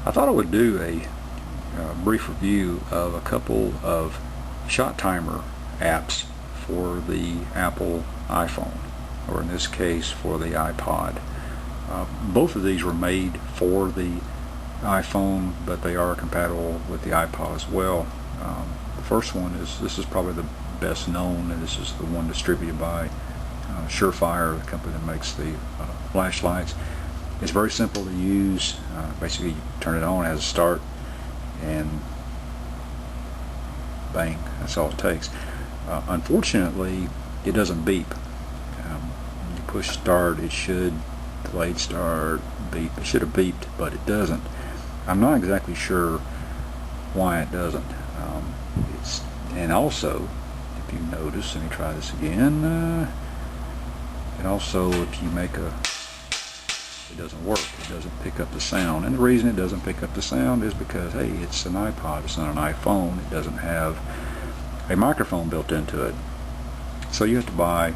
I thought I would do a brief review of a couple of shot timer apps for the Apple iPhone, or in this case for the iPod. Both of these were made for the iPhone, but they are compatible with the iPod as well. The first one this is probably the best known, and this is the one distributed by Surefire, the company that makes the flashlights. It's very simple to use. Basically, you turn it on, it has a start, and bang, that's all it takes. Unfortunately, it doesn't beep. When you push start, it should, delayed start, beep. It should have beeped, but it doesn't. I'm not exactly sure why it doesn't. And also, if you notice, let me try this again. And also, if you make it doesn't work. It doesn't pick up the sound. And the reason it doesn't pick up the sound is because, hey, it's an iPod. It's not an iPhone. It doesn't have a microphone built into it. So you have to buy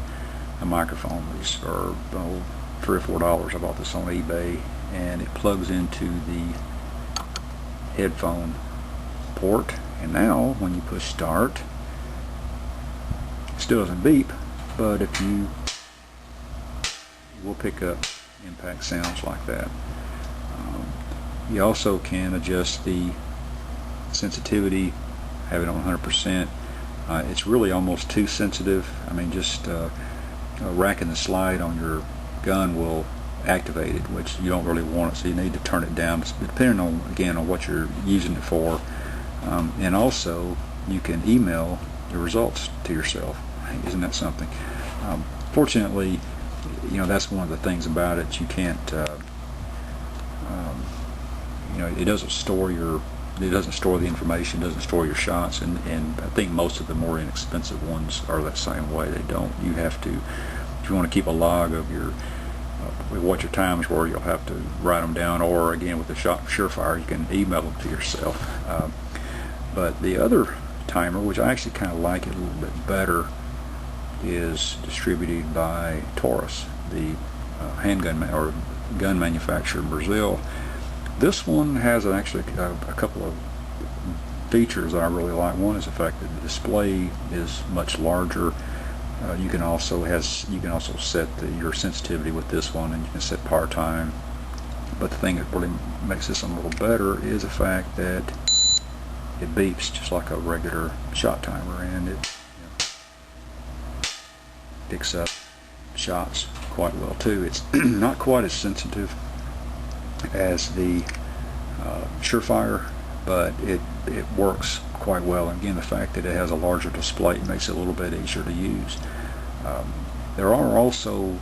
a microphone. These are $3 or $4. I bought this on eBay, and it plugs into the headphone port. And now, when you push start, it still doesn't beep, but if you will pick up impact sounds like that. You also can adjust the sensitivity, have it on 100%. It's really almost too sensitive. I mean, just racking the slide on your gun will activate it, which you don't really want it, so you need to turn it down, depending on, again, on what you're using it for. And also, you can email the results to yourself. Isn't that something? Fortunately, that's one of the things about it. You can't, it doesn't store the information, doesn't store your shots, and I think most of the more inexpensive ones are that same way. They don't. You have to, if you want to keep a log of what your times were, you'll have to write them down, or again with the Surefire, you can email them to yourself. But the other timer, which I actually kind of like it a little bit better, is distributed by Taurus, the handgun or gun manufacturer in Brazil. This one has actually a couple of features that I really like. One is the fact that the display is much larger. You can also set your sensitivity with this one, and you can set par time. But the thing that really makes this one a little better is the fact that it beeps just like a regular shot timer, and it picks up shots quite well too. It's not quite as sensitive as the Surefire, but it works quite well. And again, the fact that it has a larger display makes it a little bit easier to use. There are also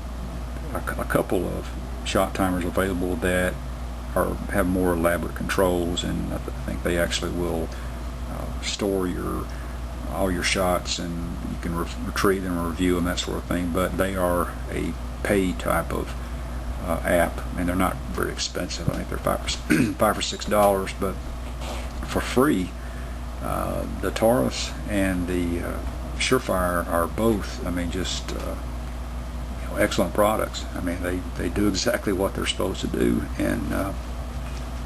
a couple of shot timers available that have more elaborate controls, and I think they actually will store all your shots, and you can retrieve them or review them, that sort of thing. But they are a pay type of app, and they're not very expensive. I think they're $5 or $6, but for free. The Taurus and the Surefire are both, just excellent products. I mean, they do exactly what they're supposed to do, and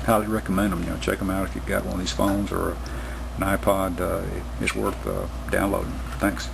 highly recommend them. Check them out if you've got one of these phones or an iPod. It's worth downloading. Thanks.